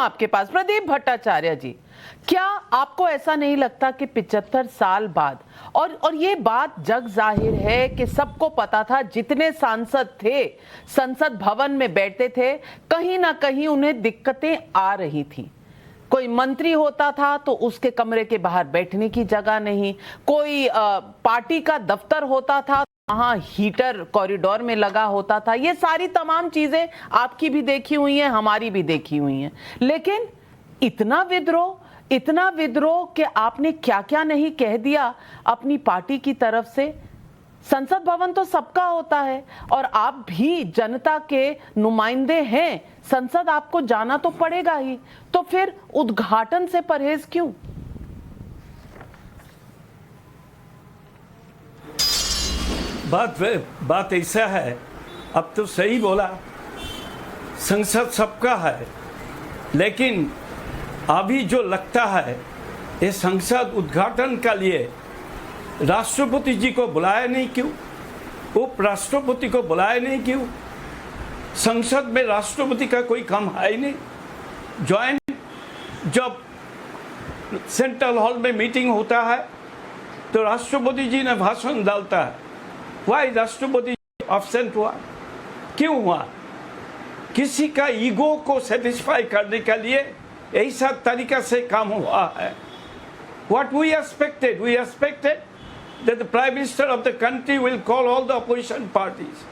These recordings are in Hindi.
आपके पास। प्रदीप भट्टाचार्य जी, क्या आपको ऐसा नहीं लगता कि 75 साल बाद, और ये बात जग जाहिर है कि सबको पता था, जितने सांसद थे संसद भवन में बैठते थे, कहीं ना कहीं उन्हें दिक्कतें आ रही थी। कोई मंत्री होता था तो उसके कमरे के बाहर बैठने की जगह नहीं, कोई पार्टी का दफ्तर होता था वहां हीटर कॉरिडोर में लगा होता था। ये सारी तमाम चीजें आपकी भी देखी हुई हैं, हमारी भी देखी हुई हैं। लेकिन इतना विद्रोह कि आपने क्या क्या नहीं कह दिया अपनी पार्टी की तरफ से। संसद भवन तो सबका होता है और आप भी जनता के नुमाइंदे हैं, संसद आपको जाना तो पड़ेगा ही, तो फिर उद्घाटन से परहेज क्यों? बात ऐसा है, अब तो सही बोला, संसद सबका है, लेकिन अभी जो लगता है ये संसद उद्घाटन के लिए राष्ट्रपति जी को बुलाया नहीं क्यों, उपराष्ट्रपति को बुलाया नहीं क्यों? संसद में राष्ट्रपति का कोई काम है ही नहीं। ज्वाइंट जब सेंट्रल हॉल में मीटिंग होता है तो राष्ट्रपति जी ने भाषण डालता है, वाई राष्ट्रपति एब्सेंट हुआ, क्यों हुआ? किसी का ईगो को सेटिस्फाई करने के लिए ऐसा तरीका से काम हुआ है। What we expected that the Prime Minister of the country will call all the opposition parties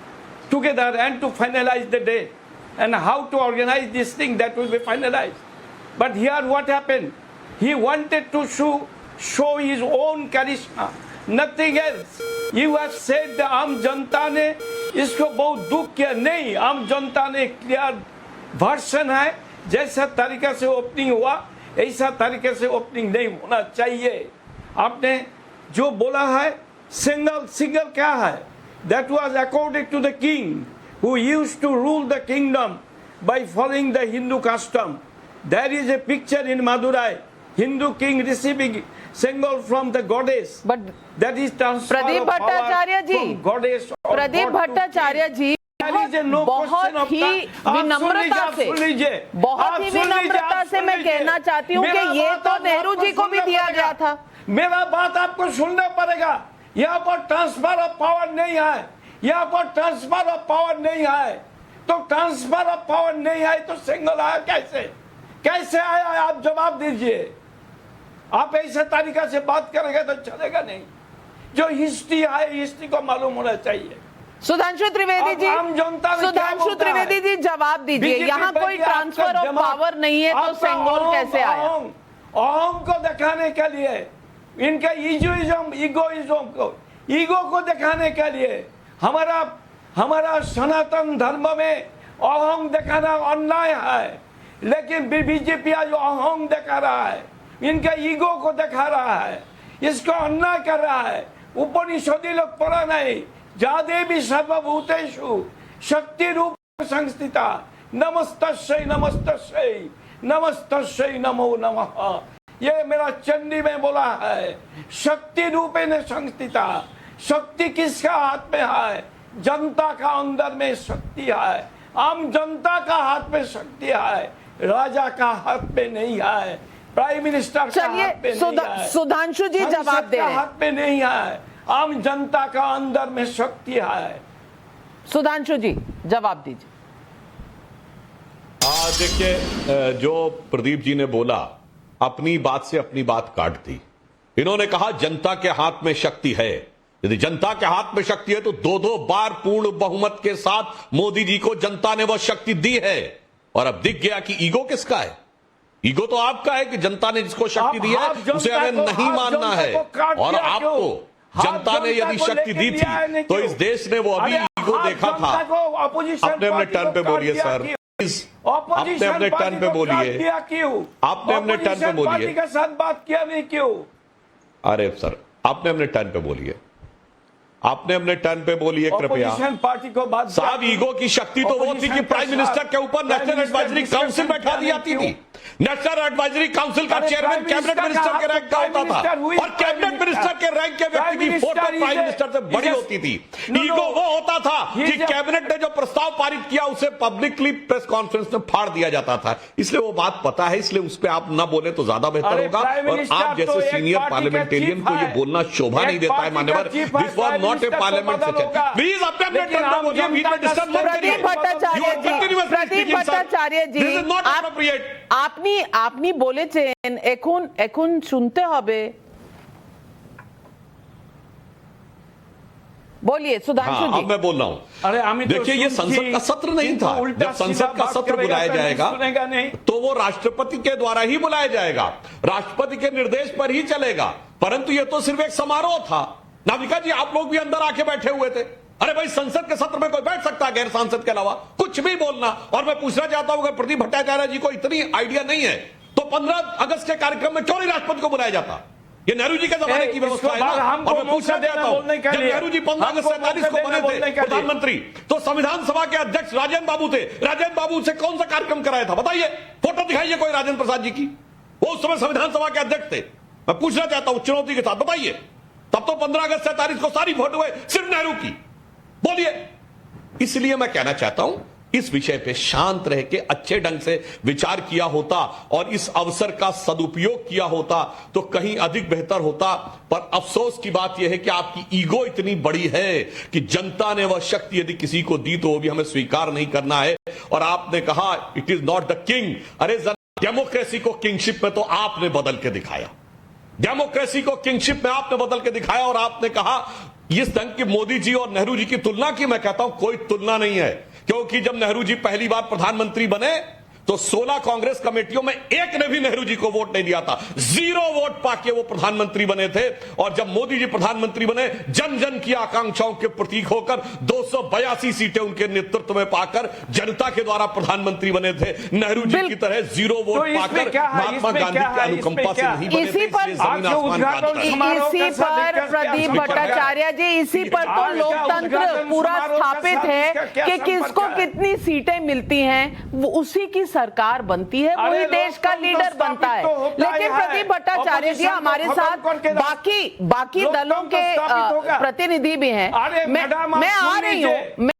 together and to finalize the date and how to organize this thing that will be finalized. But here what happened? He wanted to show his own charisma, nothing else. You have said the आम जनता ने इसको बहुत दुख किया, नहीं, आम जनता ने क्लियर वर्षन है, जैसा तरीका से ओपनिंग हुआ ऐसा तरीके से ओपनिंग नहीं होना चाहिए। आपने जो बोला है सिंगल क्या है? That was according to the king who used to rule the kingdom by following the Hindu custom. There is a picture in Madurai, Hindu king receiving single from the goddess. But that is transfer Pradeep of power Bhattacharya ji, from goddess or Pradeep god to Bhattacharya king. जी, बहुत ही विनम्रता से मैं कहना चाहती हूँ कि ये तो नेहरू जी को भी दिया गया था। मेरा बात आपको सुनना पड़ेगा। यहाँ पर ट्रांसफर ऑफ पावर नहीं है, यहाँ पर ट्रांसफर ऑफ पावर नहीं है, तो ट्रांसफर ऑफ पावर नहीं है तो सिंगल आया कैसे आया? आप जवाब दीजिए। आप ऐसे तरीका से बात करेंगे तो चलेगा नहीं। जो हिस्ट्री है, हिस्ट्री को मालूम होना चाहिए। सुधांशु त्रिवेदी जी, जवाब दीजिए। यहाँ कोई ट्रांसफर ऑफ पावर नहीं है तो सेंगोल कैसे आया? अहम को दिखाने के लिए, इनका ईगो को दिखाने के लिए, हमारा सनातन धर्म में अहम दिखाना अन्याय है, लेकिन बीजेपी जो अहम दिखा रहा है, इनका ईगो को दिखा रहा है, इसको अन्याय कर रहा है। उपनिषदि लोग पढ़ा नहीं, जा देवी सर्वभूतेषु शक्ति रूप संस्थिता, नमस्तस्यै नमस्तस्यै नमस्तस्यै नमो नमः। ये मेरा चंडी में बोला है, शक्ति रूपेण संस्थिता। शक्ति किसका हाथ में है? जनता का अंदर में शक्ति है, आम जनता का हाथ में शक्ति है, राजा का हाथ में नहीं है, प्राइम मिनिस्टर का हाथ में नहीं है, सुधांशु जी जवाब दे रहे हैं, हाथ में नहीं है, आम जनता का अंदर में शक्ति है। सुधांशु जी जवाब दीजिए। देखिए, जो प्रदीप जी ने बोला, अपनी बात से अपनी बात काट दी। इन्होंने कहा जनता के हाथ में शक्ति है। यदि जनता के हाथ में शक्ति है तो दो बार पूर्ण बहुमत के साथ मोदी जी को जनता ने वह शक्ति दी है। और अब दिख गया कि ईगो किसका है। ईगो तो आपका है कि जनता ने जिसको शक्ति दी है उसे हमें नहीं मानना है। और आपको जनता ने यदि शक्ति दी थी तो इस देश ने वो अभी ईगो देखा था। अपने टर्न पे बोलिए सर, आपने अपने टर्न पे बोलिए, आपने अपने टर्न पे बोलिए। के साथ बात किया नहीं क्यों? अरे सर, आपने अपने टर्न पे बोलिए, आपने अपने टर्न पे बोलिए कृपया। पार्टी को बात साहब, ईगो की शक्ति तो वो थी कि प्राइम मिनिस्टर के ऊपर नेशनल एडवाइजरी काउंसिल बैठा दी जाती थी। नेशनल एडवाइजरी काउंसिल का चेयरमैन कैबिनेट मिनिस्टर के रैंक का होता था, और कैबिनेट मिनिस्टर के रैंक के व्यक्ति की फोटो प्राइम मिनिस्टर से बड़ी होती थी। ईगो वो होता था कि कैबिनेट ने जो प्रस्ताव पारित किया उसे पब्लिकली प्रेस कॉन्फ्रेंस में फाड़ दिया जाता था। इसलिए वो बात पता है, इसलिए उस पर आप ना बोले तो ज्यादा बेहतर होगा। और आप जैसे सीनियर पार्लियामेंटेरियन को ये बोलना शोभा नहीं देता है। मान्यवर, this was not a parliament session. Please अपने टर्न पे बोलिए, बीच में डिस्टर्ब मत करिए। प्रदीप भट्टाचार्य जी, আপনি বলেছেন এখন শুনতে হবে। बोलिए सुधांशु जी। अब मैं बोल रहा हूं। अरे देखिए, ये संसद का सत्र नहीं था। जब संसद का सत्र बुलाया जाएगा तो वो राष्ट्रपति के द्वारा ही बुलाया जाएगा, राष्ट्रपति के निर्देश पर ही चलेगा। परंतु ये तो सिर्फ एक समारोह था। नाविका जी, आप लोग भी अंदर आके बैठे हुए थे। अरे भाई, संसद के सत्र में कोई बैठ सकता है गैर सांसद के अलावा? कुछ भी बोलना। और मैं पूछना चाहता हूं कि प्रदीप भट्टाचार्य जी को इतनी आइडिया नहीं है तो 15 अगस्त के कार्यक्रम में क्यों नहीं राष्ट्रपति को बुलाया जाता? ये नेहरू जी के जमाने की व्यवस्था है ना। और मैं पूछना चाहता हूं, जब नेहरू जी 15 अगस्त 47 को बने थे प्रधानमंत्री, तो संविधान सभा के अध्यक्ष राजेंद्र बाबू थे। राजेंद्र बाबू से कौन सा कार्यक्रम कराया था? बताइए, फोटो दिखाइए कोई राजेंद्र प्रसाद जी की। वो उस समय संविधान सभा के अध्यक्ष थे। मैं पूछना चाहता हूं चुनौती के साथ, बताइए। तब तो 15 अगस्त 47 को सारी फोटो है सिर्फ नेहरू की। बोलिए। इसलिए मैं कहना चाहता हूं, इस विषय पे शांत रह के अच्छे ढंग से विचार किया होता और इस अवसर का सदुपयोग किया होता तो कहीं अधिक बेहतर होता। पर अफसोस की बात यह है कि आपकी ईगो इतनी बड़ी है कि जनता ने वह शक्ति यदि किसी को दी तो वो भी हमें स्वीकार नहीं करना है। और आपने कहा it is not the king. अरे डेमोक्रेसी को किंगशिप में तो आपने बदल के दिखाया। डेमोक्रेसी को किंगशिप में आपने बदल के दिखाया। और आपने कहा इस ढंग की मोदी जी और नेहरू जी की तुलना की, मैं कहता हूं कोई तुलना नहीं है। क्योंकि जब नेहरू जी पहली बार प्रधानमंत्री बने तो 16 कांग्रेस कमेटियों में एक ने भी नेहरू जी को वोट नहीं दिया था। 0 वोट पाके वो प्रधानमंत्री बने थे। और जब मोदी जी प्रधानमंत्री बने, जन जन की आकांक्षाओं के प्रतीक होकर 282 सीटें उनके नेतृत्व में पाकर जनता के द्वारा प्रधानमंत्री बने थे। नेहरू जी की तरह 0 वोट पाकर महात्मा गांधी की अनुकंपा से नहीं बने थे। इसी पर प्रदीप भट्टाचार्य जी, इसी पर तो लोकतंत्र पूरा स्थापित है कि किसको कितनी सीटें मिलती हैं, उसी की सरकार बनती है, वही देश का लीडर बनता है। लेकिन प्रदीप भट्टाचार्य जी हमारे साथ बाकी दलों के प्रतिनिधि भी हैं। मैं आ रही हूँ।